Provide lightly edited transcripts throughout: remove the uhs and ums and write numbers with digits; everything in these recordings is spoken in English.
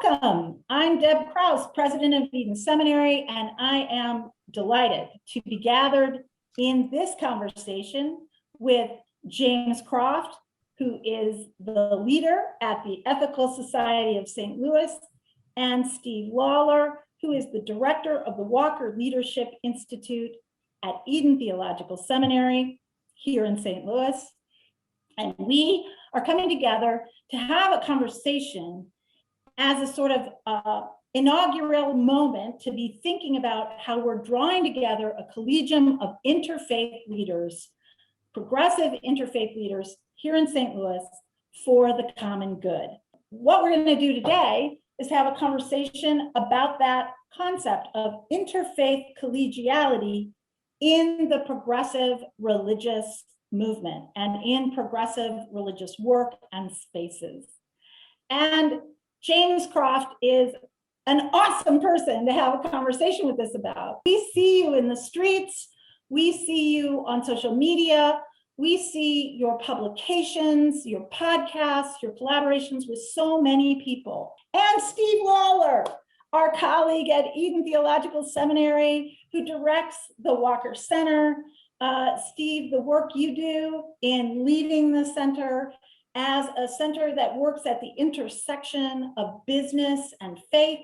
Welcome. I'm Deb Krause, president of Eden Seminary, and I am delighted to be gathered in this conversation with James Croft, who is the leader at the Ethical Society of St. Louis, and Steve Lawler, who is the director of the Walker Leadership Institute at Eden Theological Seminary here in St. Louis. And we are coming together to have a conversation as a sort of inaugural moment to be thinking about how we're drawing together a collegium of interfaith leaders, progressive interfaith leaders here in St. Louis for the common good. What we're going to do today is have a conversation about that concept of interfaith collegiality in the progressive religious movement and in progressive religious work and spaces. And James Croft is an awesome person to have a conversation with us about. We see you in the streets, we see you on social media, we see your publications, your podcasts, your collaborations with so many people. And Steve Lawler, our colleague at Eden Theological Seminary, who directs the Walker Center. Steve, the work you do in leading the center as a center that works at the intersection of business and faith,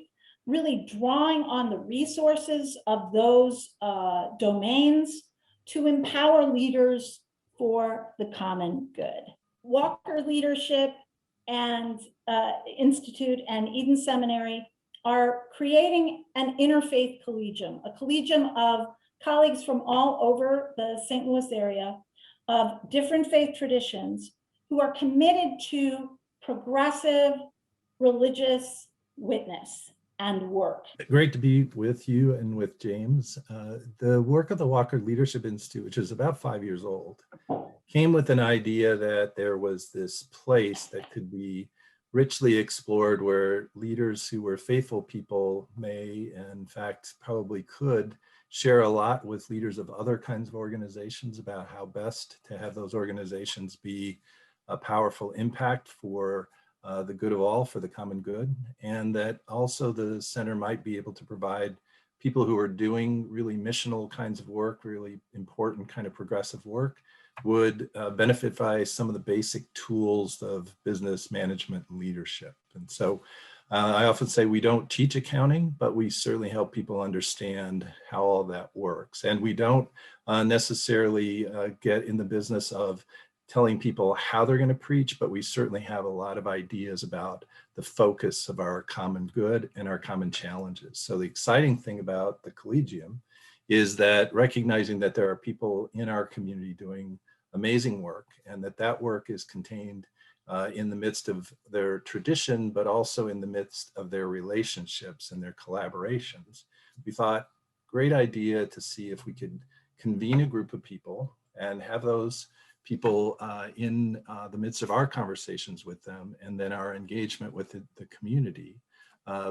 really drawing on the resources of those domains to empower leaders for the common good. Walker Leadership and Institute and Eden Seminary are creating an interfaith collegium, a collegium of colleagues from all over the St. Louis area of different faith traditions who are committed to progressive religious witness and work. Great to be with you and with James. The work of the Walker Leadership Institute, which is about 5 years old, came with an idea that there was this place that could be richly explored where leaders who were faithful people may, in fact, probably could share a lot with leaders of other kinds of organizations about how best to have those organizations be a powerful impact for the good of all, for the common good, and that also the center might be able to provide people who are doing really missional kinds of work, really important kind of progressive work, would benefit by some of the basic tools of business management and leadership. And so I often say we don't teach accounting, but we certainly help people understand how all that works. And we don't necessarily get in the business of telling people how they're going to preach, but we certainly have a lot of ideas about the focus of our common good and our common challenges. So the exciting thing about the Collegium is that recognizing that there are people in our community doing amazing work, and that work is contained in the midst of their tradition, but also in the midst of their relationships and their collaborations. We thought, great idea to see if we could convene a group of people and have those people in the midst of our conversations with them, and then our engagement with the community,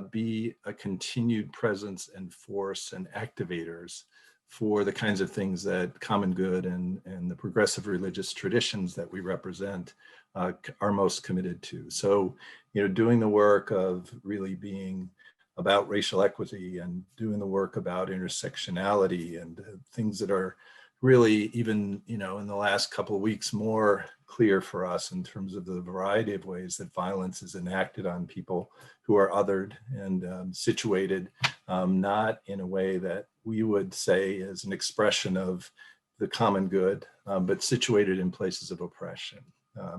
be a continued presence and force and activators for the kinds of things that common good and the progressive religious traditions that we represent are most committed to. So, doing the work of really being about racial equity and doing the work about intersectionality and things that are really even, in the last couple of weeks, more clear for us in terms of the variety of ways that violence is enacted on people who are othered and situated, not in a way that we would say is an expression of the common good, but situated in places of oppression.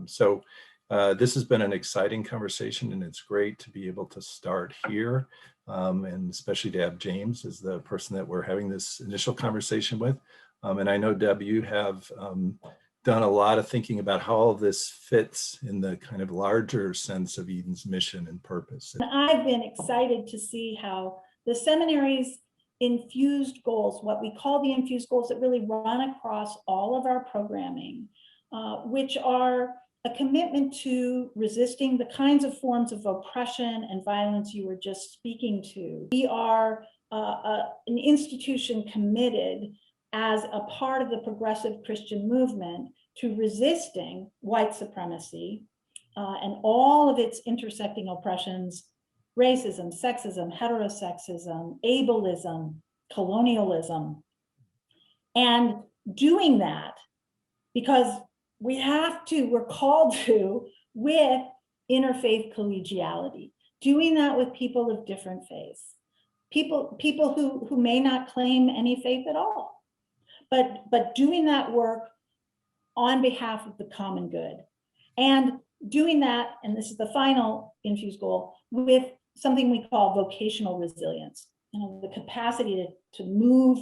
So this has been an exciting conversation, and it's great to be able to start here, and especially to have James as the person that we're having this initial conversation with. And I know, Deb, you have done a lot of thinking about how all of this fits in the kind of larger sense of Eden's mission and purpose. I've been excited to see how the seminary's infused goals, what we call the infused goals that really run across all of our programming, which are a commitment to resisting the kinds of forms of oppression and violence you were just speaking to. We are an institution committed as a part of the progressive Christian movement to resisting white supremacy and all of its intersecting oppressions, racism, sexism, heterosexism, ableism, colonialism, and doing that because we're called to with interfaith collegiality, doing that with people of different faiths, people who may not claim any faith at all, but doing that work on behalf of the common good, and doing that, and this is the final infused goal, with something we call vocational resilience, the capacity to move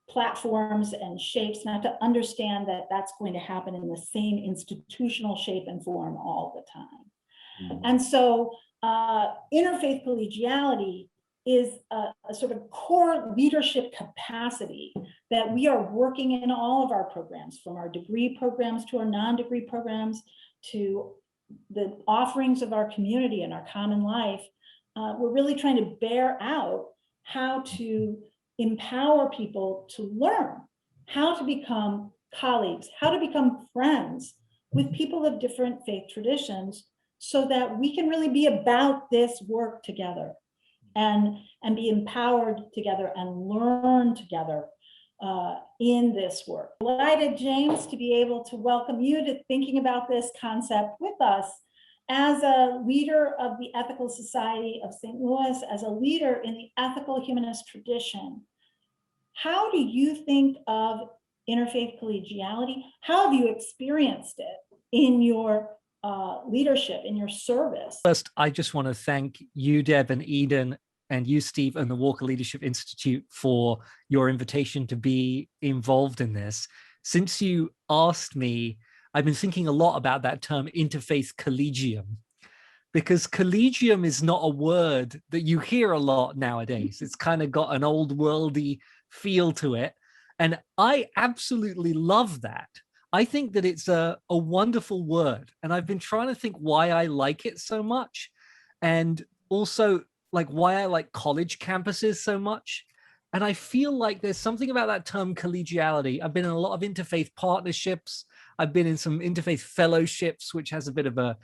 platforms and shapes, not to understand that that's going to happen in the same institutional shape and form all the time. And so interfaith collegiality is a sort of core leadership capacity that we are working in all of our programs, from our degree programs to our non-degree programs to the offerings of our community and our common life. We're really trying to bear out how to empower people to learn how to become colleagues, how to become friends with people of different faith traditions, so that we can really be about this work together and be empowered together and learn together in this work. Delighted, James, to be able to welcome you to thinking about this concept with us as a leader of the Ethical Society of St. Louis, as a leader in the ethical humanist tradition. How do you think of interfaith collegiality? How have you experienced it in your leadership, in your service? First, I just want to thank you, Deb and Eden, and you, Steve, and the Walker Leadership Institute for your invitation to be involved in this. Since you asked me, I've been thinking a lot about that term interfaith collegium, because collegium is not a word that you hear a lot nowadays. It's kind of got an old worldy feel to it. And I absolutely love that. I think that it's a wonderful word. And I've been trying to think why I like it so much. And also like why I like college campuses so much. And I feel like there's something about that term collegiality. I've been in a lot of interfaith partnerships. I've been in some interfaith fellowships, which has a bit of a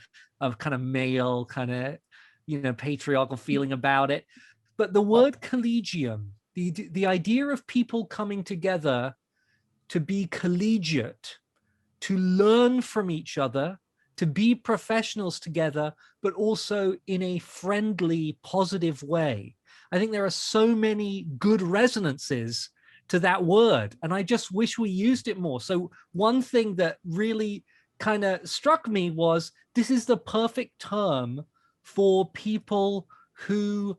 kind of male kind of, patriarchal feeling about it. But the word collegium, the idea of people coming together to be collegiate, to learn from each other, to be professionals together, but also in a friendly, positive way. I think there are so many good resonances to that word, and I just wish we used it more. So one thing that really kind of struck me was this is the perfect term for people who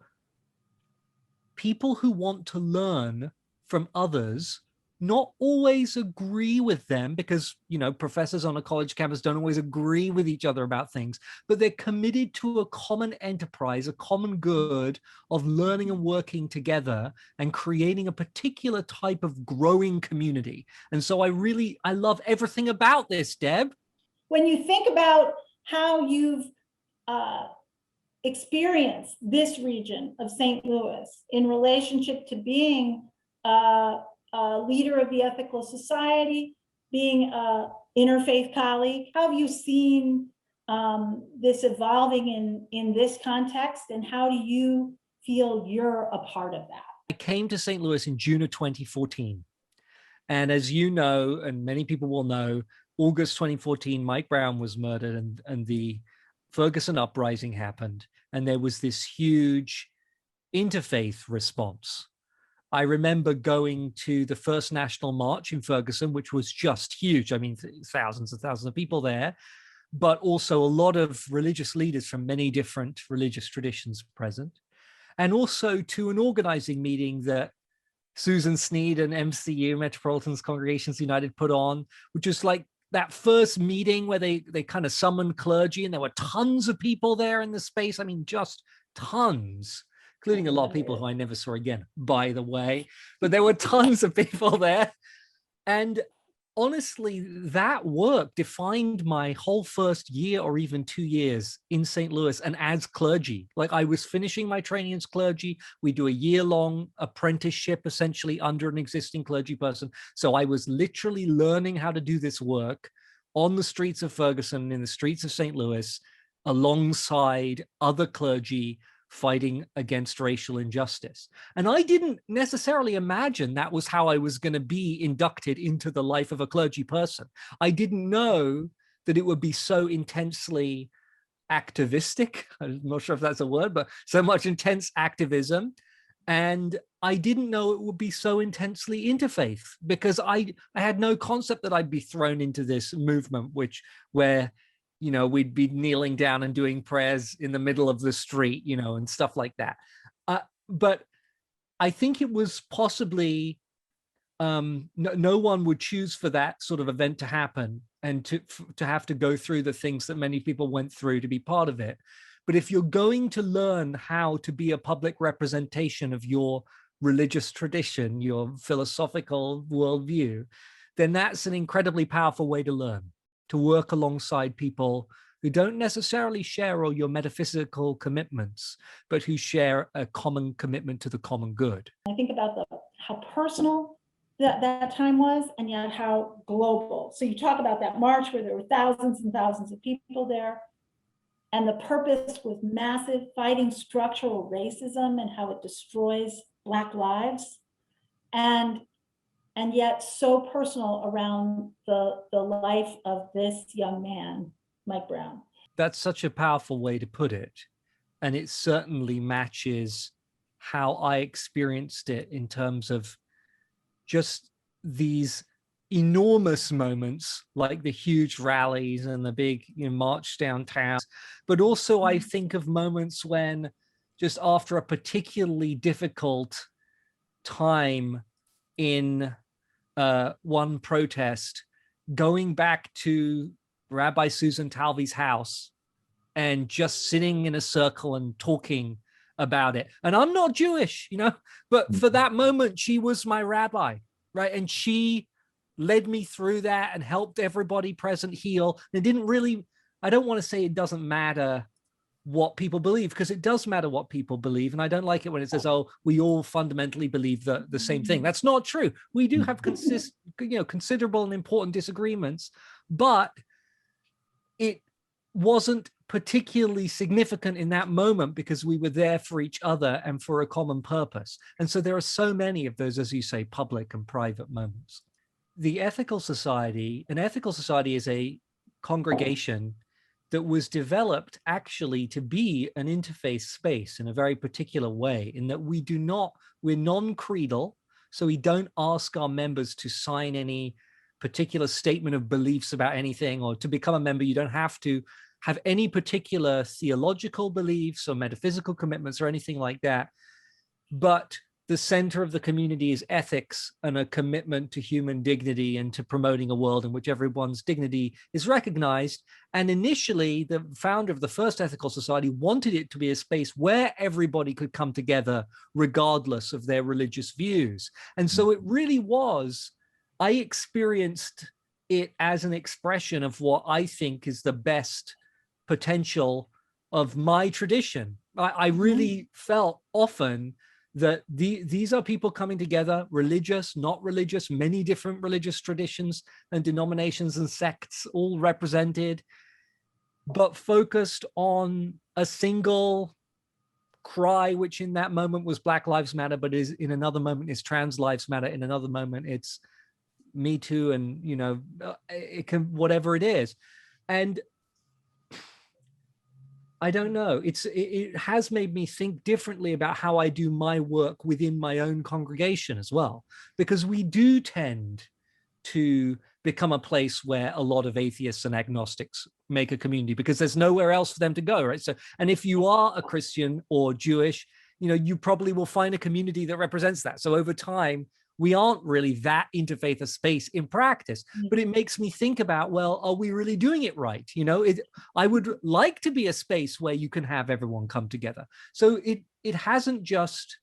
want to learn from others, not always agree with them, because professors on a college campus don't always agree with each other about things, but they're committed to a common enterprise, a common good of learning and working together and creating a particular type of growing community. And so I love everything about this, Deb. When you think about how you've experienced this region of St. Louis in relationship to being a leader of the Ethical Society, being an interfaith colleague, how have you seen this evolving in this context, and how do you feel you're a part of that? I came to St. Louis in June of 2014. And as you know, and many people will know, August 2014, Mike Brown was murdered and the Ferguson uprising happened. And there was this huge interfaith response. I remember going to the first national march in Ferguson, which was just huge. I mean, thousands and thousands of people there, but also a lot of religious leaders from many different religious traditions present. And also to an organizing meeting that Susan Sneed and MCU, Metropolitans Congregations United, put on, which was like that first meeting where they kind of summoned clergy, and there were tons of people there in the space. I mean, just tons, including a lot of people who I never saw again, by the way, but there were tons of people there. And honestly, that work defined my whole first year or even 2 years in St. Louis and as clergy. Like, I was finishing my training as clergy. We do a year-long apprenticeship essentially under an existing clergy person. So I was literally learning how to do this work on the streets of Ferguson, in the streets of St. Louis, alongside other clergy fighting against racial injustice. And I didn't necessarily imagine that was how I was going to be inducted into the life of a clergy person. I didn't know that it would be so intensely activistic. I'm not sure if that's a word, but so much intense activism. And I didn't know it would be so intensely interfaith, because I had no concept that I'd be thrown into this movement, where we'd be kneeling down and doing prayers in the middle of the street, and stuff like that. But I think it was possibly no one would choose for that sort of event to happen, and to have to go through the things that many people went through to be part of it. But if you're going to learn how to be a public representation of your religious tradition, your philosophical worldview, then that's an incredibly powerful way to learn, to work alongside people who don't necessarily share all your metaphysical commitments, but who share a common commitment to the common good. I think about how personal that time was, and yet how global. So you talk about that march where there were thousands and thousands of people there, and the purpose was massive, fighting structural racism and how it destroys Black lives, and yet so personal around the life of this young man, Mike Brown. That's such a powerful way to put it. And it certainly matches how I experienced it in terms of just these enormous moments, like the huge rallies and the big march downtown. But also I think of moments when, just after a particularly difficult time in one protest, going back to Rabbi Susan Talvi's house and just sitting in a circle and talking about it. And I'm not Jewish, but for that moment, she was my rabbi, right? And she led me through that and helped everybody present heal. And it didn't really, I don't want to say it doesn't matter what people believe, because it does matter what people believe. And I don't like it when it says, oh, we all fundamentally believe the same thing. That's not true. We do have considerable and important disagreements, but it wasn't particularly significant in that moment because we were there for each other and for a common purpose. And so there are so many of those, as you say, public and private moments. The Ethical Society, an ethical society is a congregation that was developed actually to be an interfaith space in a very particular way, in that we're non-creedal, so we don't ask our members to sign any particular statement of beliefs about anything, or to become a member, you don't have to have any particular theological beliefs or metaphysical commitments or anything like that. But the center of the community is ethics and a commitment to human dignity and to promoting a world in which everyone's dignity is recognized. And initially, the founder of the first ethical society wanted it to be a space where everybody could come together regardless of their religious views. And so it really was, I experienced it as an expression of what I think is the best potential of my tradition. I really felt often that these are people coming together, religious, not religious, many different religious traditions and denominations and sects all represented, but focused on a single cry, which in that moment was Black Lives Matter, but is in another moment is Trans Lives Matter, in another moment it's Me Too, and it can, whatever it is. And I don't know, it has made me think differently about how I do my work within my own congregation as well, because we do tend to become a place where a lot of atheists and agnostics make a community because there's nowhere else for them to go, right? So, and if you are a Christian or Jewish, you probably will find a community that represents that. So over time, we aren't really that interfaith a space in practice, but it makes me think about, well, are we really doing it right? I would like to be a space where you can have everyone come together. So it hasn't just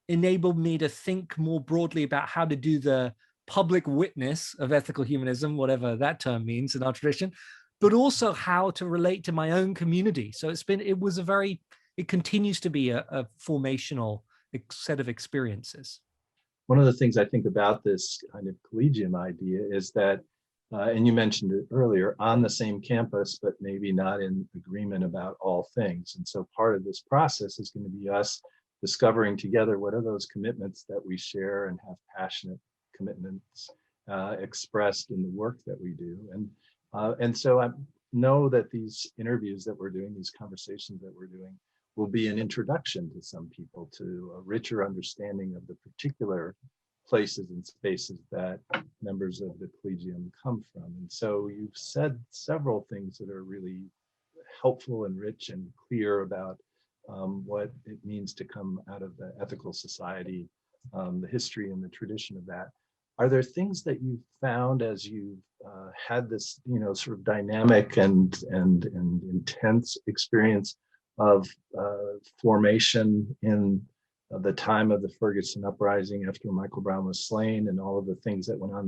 enabled me to think more broadly about how to do the public witness of ethical humanism, whatever that term means in our tradition, but also how to relate to my own community. So it continues to be a formational set of experiences. One of the things I think about this kind of collegium idea is that and you mentioned it earlier, on the same campus, but maybe not in agreement about all things. And so part of this process is going to be us discovering together what are those commitments that we share and have passionate commitments expressed in the work that we do. And so I know that these interviews that we're doing, these conversations that we're doing, will be an introduction to some people to a richer understanding of the particular places and spaces that members of the Collegium come from. And so you've said several things that are really helpful and rich and clear about what it means to come out of the ethical society, the history and the tradition of that. Are there things that you've found as you've had this, sort of dynamic and intense experience of formation in the time of the Ferguson uprising after Michael Brown was slain and all of the things that went on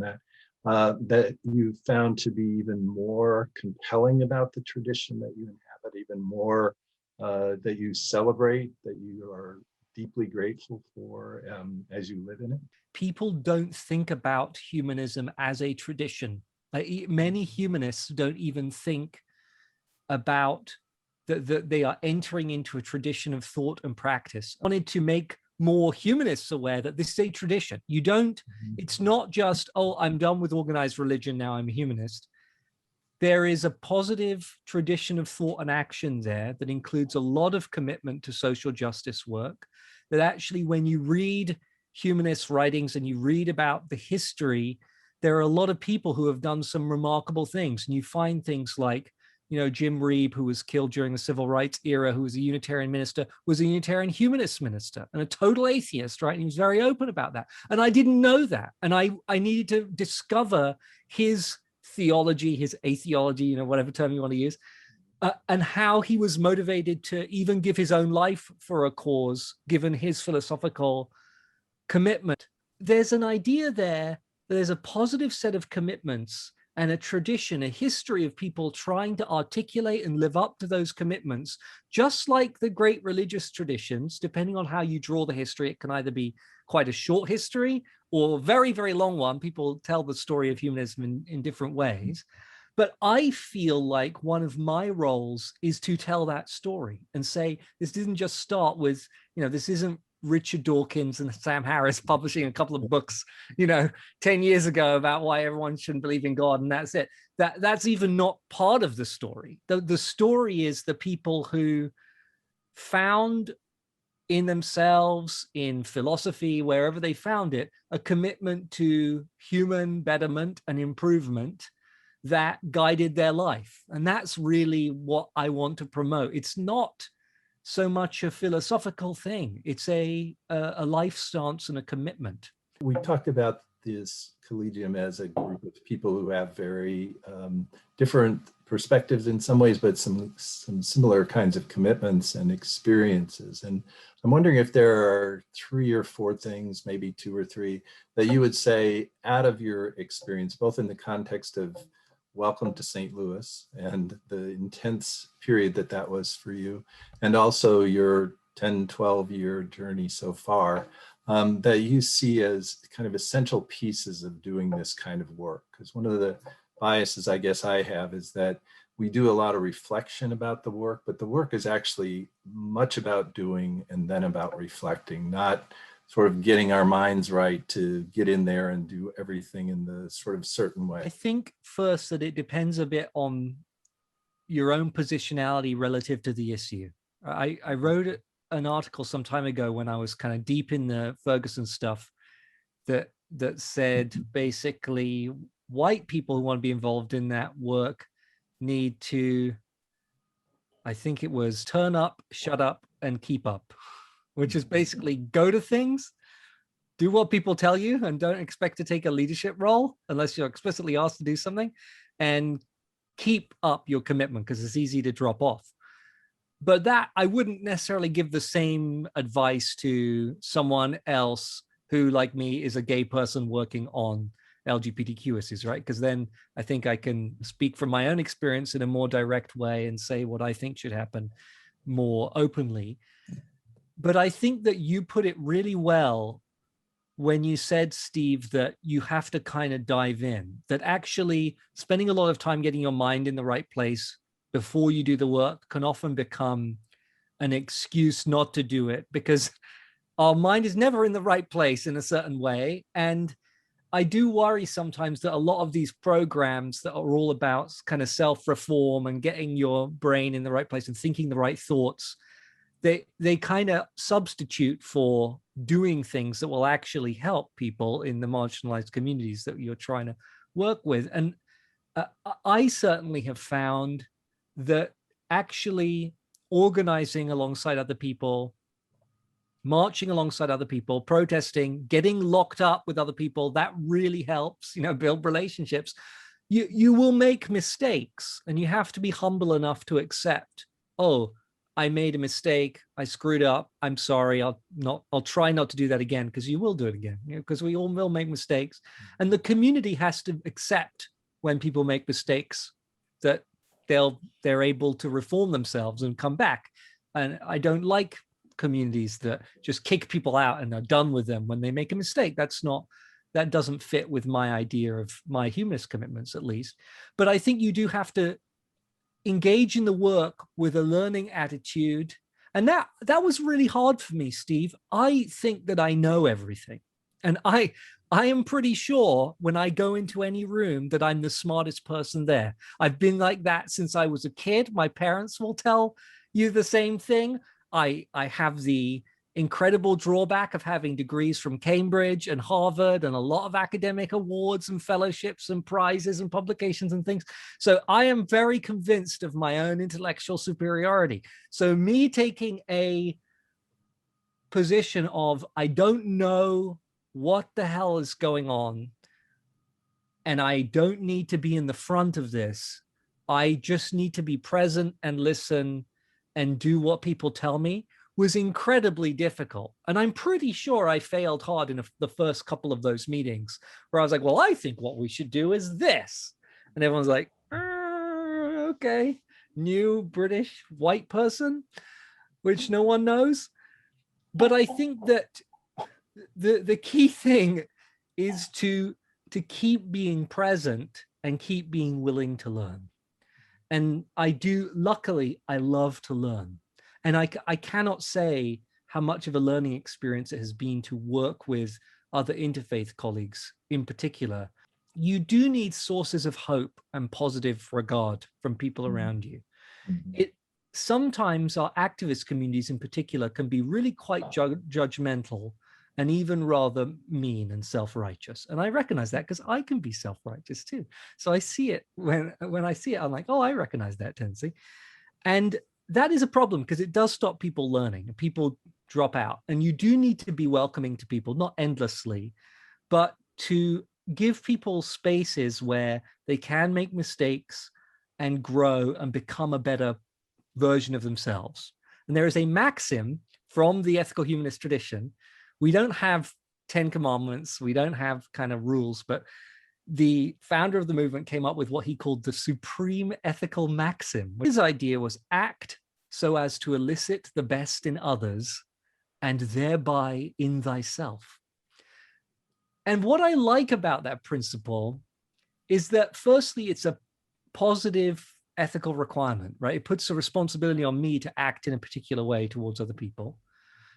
that you found to be even more compelling about the tradition that you inhabit, even more that you celebrate, that you are deeply grateful for as you live in it? People don't think about humanism as a tradition. Many humanists don't even think about that they are entering into a tradition of thought and practice. I wanted to make more humanists aware that this is a tradition. You don't, it's not just, oh, I'm done with organized religion, now I'm a humanist. There is a positive tradition of thought and action there that includes a lot of commitment to social justice work, that actually when you read humanist writings and you read about the history, there are a lot of people who have done some remarkable things. And you find things like, Jim Reeb, who was killed during the civil rights era, who was a Unitarian minister, was a Unitarian humanist minister and a total atheist, right? And he was very open about that. And I didn't know that. And I needed to discover his theology, his atheology, whatever term you want to use, and how he was motivated to even give his own life for a cause, given his philosophical commitment. There's an idea there that there's a positive set of commitments and a tradition, a history of people trying to articulate and live up to those commitments, just like the great religious traditions. Depending on how you draw the history, it can either be quite a short history or a very, very long one. People tell the story of humanism in different ways. But I feel like one of my roles is to tell that story and say, this didn't just start with, this isn't Richard Dawkins and Sam Harris publishing a couple of books, 10 years ago about why everyone shouldn't believe in God, and that's it. That's even not part of the story. The story is the people who found in themselves, in philosophy, wherever they found it, a commitment to human betterment and improvement that guided their life. And that's really what I want to promote. It's not so much a philosophical thing. It's a life stance and a commitment. We talked about this Collegium as a group of people who have very different perspectives in some ways, but some similar kinds of commitments and experiences. And I'm wondering if there are 3 or 4 things, maybe 2 or 3, that you would say out of your experience, both in the context of welcome to St. Louis and the intense period that was for you, and also your 10, 12-year journey so far, that you see as kind of essential pieces of doing this kind of work. Because one of the biases I guess I have is that we do a lot of reflection about the work, but the work is actually much about doing and then about reflecting, not sort of getting our minds right to get in there and do everything in the sort of certain way. I think first that it depends a bit on your own positionality relative to the issue. I wrote an article some time ago when I was kind of deep in the Ferguson stuff that said basically white people who want to be involved in that work need to, I think it was, turn up, shut up, and keep up, which is basically go to things, do what people tell you, and don't expect to take a leadership role unless you're explicitly asked to do something, and keep up your commitment because it's easy to drop off. But that I wouldn't necessarily give the same advice to someone else who, like me, is a gay person working on LGBTQ issues, right? Because then I think I can speak from my own experience in a more direct way and say what I think should happen more openly. But I think that you put it really well when you said, Steve, that you have to kind of dive in, that actually spending a lot of time getting your mind in the right place before you do the work can often become an excuse not to do it, because our mind is never in the right place in a certain way. And I do worry sometimes that a lot of these programs that are all about kind of self-reform and getting your brain in the right place and thinking the right thoughts, they kind of substitute for doing things that will actually help people in the marginalized communities that you're trying to work with. And I certainly have found that actually organizing alongside other people, marching alongside other people, protesting, getting locked up with other people, that really helps, build relationships. You will make mistakes, and you have to be humble enough to accept, oh, I made a mistake, I screwed up, I'm sorry, I'll try not to do that again, because you will do it again, because we all will make mistakes. And the community has to accept when people make mistakes, that they're able to reform themselves and come back. And I don't like communities that just kick people out and are done with them when they make a mistake. That doesn't fit with my idea of my humanist commitments, at least. But I think you do have to engage in the work with a learning attitude. And that was really hard for me, Steve. I think that I know everything. And I am pretty sure when I go into any room that I'm the smartest person there. I've been like that since I was a kid. My parents will tell you the same thing. I have the incredible drawback of having degrees from Cambridge and Harvard and a lot of academic awards and fellowships and prizes and publications and things. So I am very convinced of my own intellectual superiority. So me taking a position of, I don't know what the hell is going on, and I don't need to be in the front of this. I just need to be present and listen and do what people tell me, was incredibly difficult. And I'm pretty sure I failed hard in the first couple of those meetings, where I was like, well, I think what we should do is this. And everyone's like, okay, new British white person, which no one knows. But I think that the key thing is to keep being present and keep being willing to learn. And luckily, I love to learn. And I cannot say how much of a learning experience it has been to work with other interfaith colleagues in particular. You do need sources of hope and positive regard from people around you. Sometimes our activist communities in particular can be really quite judgmental and even rather mean and self-righteous. And I recognize that because I can be self-righteous too. So I see it when I see it, I'm like, oh, I recognize that tendency. And that is a problem, because it does stop people learning and people drop out. And you do need to be welcoming to people, not endlessly, but to give people spaces where they can make mistakes and grow and become a better version of themselves. And there is a maxim from the ethical humanist tradition. We don't have 10 commandments, we don't have kind of rules, but the founder of the movement came up with what he called the supreme ethical maxim. His idea was act so as to elicit the best in others and thereby in thyself. And what I like about that principle is that firstly, it's a positive ethical requirement, right? It puts a responsibility on me to act in a particular way towards other people.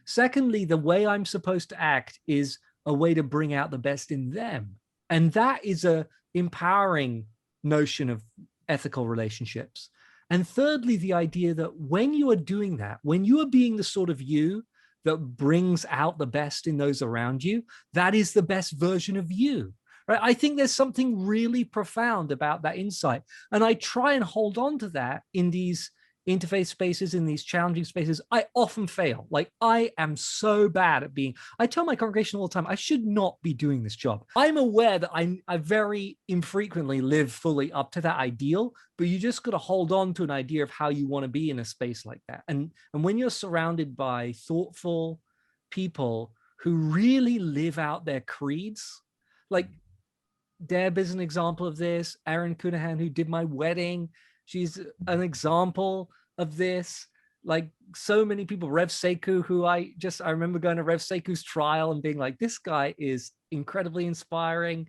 Secondly, the way I'm supposed to act is a way to bring out the best in them. And that is a empowering notion of ethical relationships. And thirdly, the idea that when you are doing that, when you are being the sort of you that brings out the best in those around you, that is the best version of you. Right? I think there's something really profound about that insight. And I try and hold on to that in these interfaith spaces, in these challenging spaces. I often fail. Like, I am so bad at I tell my congregation all the time, I should not be doing this job. I'm aware that I very infrequently live fully up to that ideal, but you just got to hold on to an idea of how you want to be in a space like that. And when you're surrounded by thoughtful people who really live out their creeds, like Deb is an example of this, Erin Cunahan, who did my wedding, she's an example of this. like so many people, Rev Sekou, who I remember going to Rev Sekou's trial and being like, this guy is incredibly inspiring.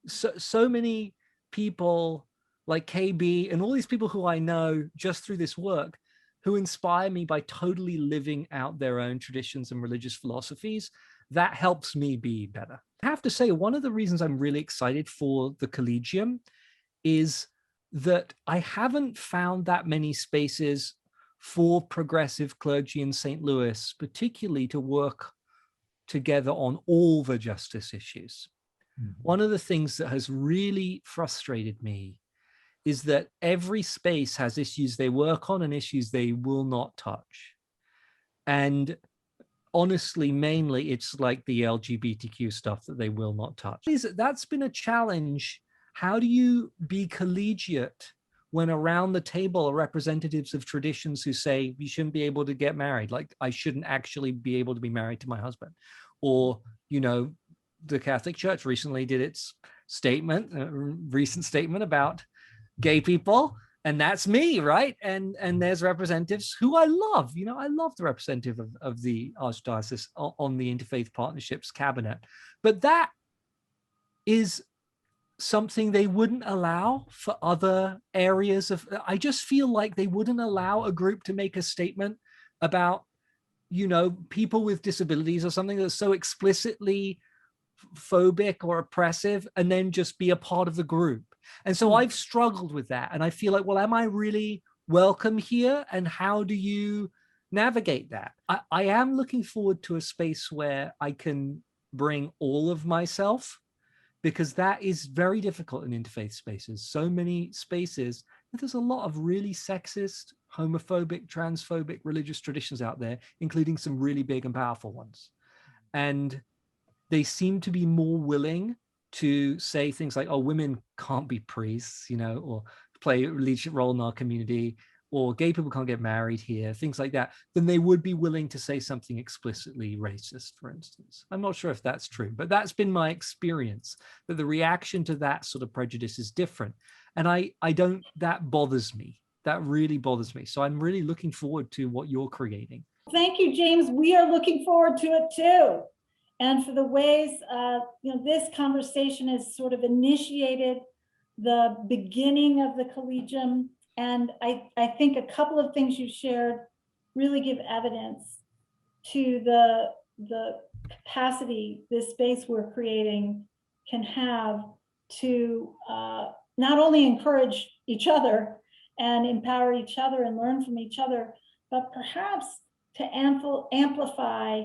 So many people like KB and all these people who I know just through this work, who inspire me by totally living out their own traditions and religious philosophies. That helps me be better. I have to say, one of the reasons I'm really excited for the Collegium is that I haven't found that many spaces for progressive clergy in St. Louis, particularly to work together on all the justice issues. One of the things that has really frustrated me is that every space has issues they work on and issues they will not touch. And honestly, mainly it's like the LGBTQ stuff that they will not touch. That's been a challenge. How do you be collegiate when around the table are representatives of traditions who say you shouldn't be able to get married, like I shouldn't actually be able to be married to my husband? Or, you know, the Catholic Church recently did its statement, recent statement about gay people, and that's me, right? And there's representatives who I love. You know, I love the representative of the Archdiocese on the Interfaith Partnerships cabinet, but that is something they wouldn't allow for other areas of. I just feel like they wouldn't allow a group to make a statement about, you know, people with disabilities or something that's so explicitly phobic or oppressive and then just be a part of the group. And so I've struggled with that. And I feel like, well, am I really welcome here? And how do you navigate that? I am looking forward to a space where I can bring all of myself, because that is very difficult in interfaith spaces. So many spaces, there's a lot of really sexist, homophobic, transphobic religious traditions out there, including some really big and powerful ones. And they seem to be more willing to say things like, oh, women can't be priests, you know, or play a leadership role in our community, or gay people can't get married here, things like that, than they would be willing to say something explicitly racist, for instance. I'm not sure if that's true, but that's been my experience, that the reaction to that sort of prejudice is different. And that bothers me. That really bothers me. So I'm really looking forward to what you're creating. Thank you, James. We are looking forward to it too. And for the ways, this conversation has sort of initiated the beginning of the Collegium. And I think a couple of things you shared really give evidence to the capacity this space we're creating can have to not only encourage each other and empower each other and learn from each other, but perhaps to amplify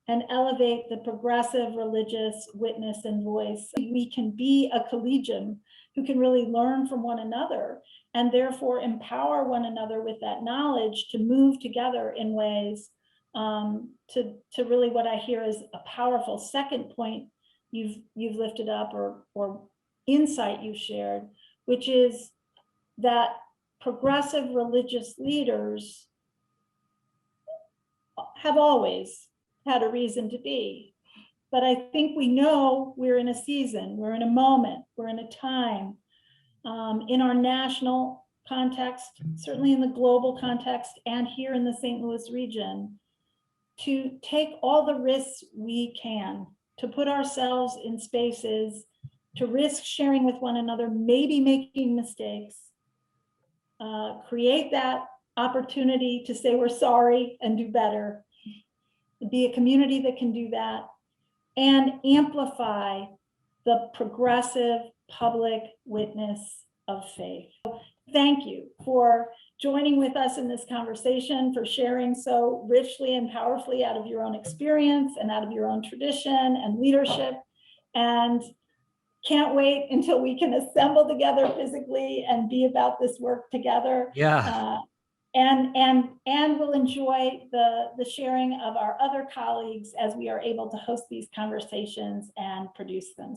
and elevate the progressive religious witness and voice. We can be a collegium who can really learn from one another and therefore empower one another with that knowledge to move together in ways to really, what I hear is a powerful second point you've lifted up, or insight you shared, which is that progressive religious leaders have always had a reason to be. But I think we know we're in a season, we're in a moment, we're in a time, in our national context, certainly in the global context, and here in the St. Louis region, to take all the risks we can, to put ourselves in spaces, to risk sharing with one another, maybe making mistakes, create that opportunity to say we're sorry and do better, be a community that can do that, and amplify the progressive public witness of faith. Thank you for joining with us in this conversation, for sharing so richly and powerfully out of your own experience and out of your own tradition and leadership. And can't wait until we can assemble together physically and be about this work together. Yeah. And we'll enjoy the sharing of our other colleagues as we are able to host these conversations and produce them.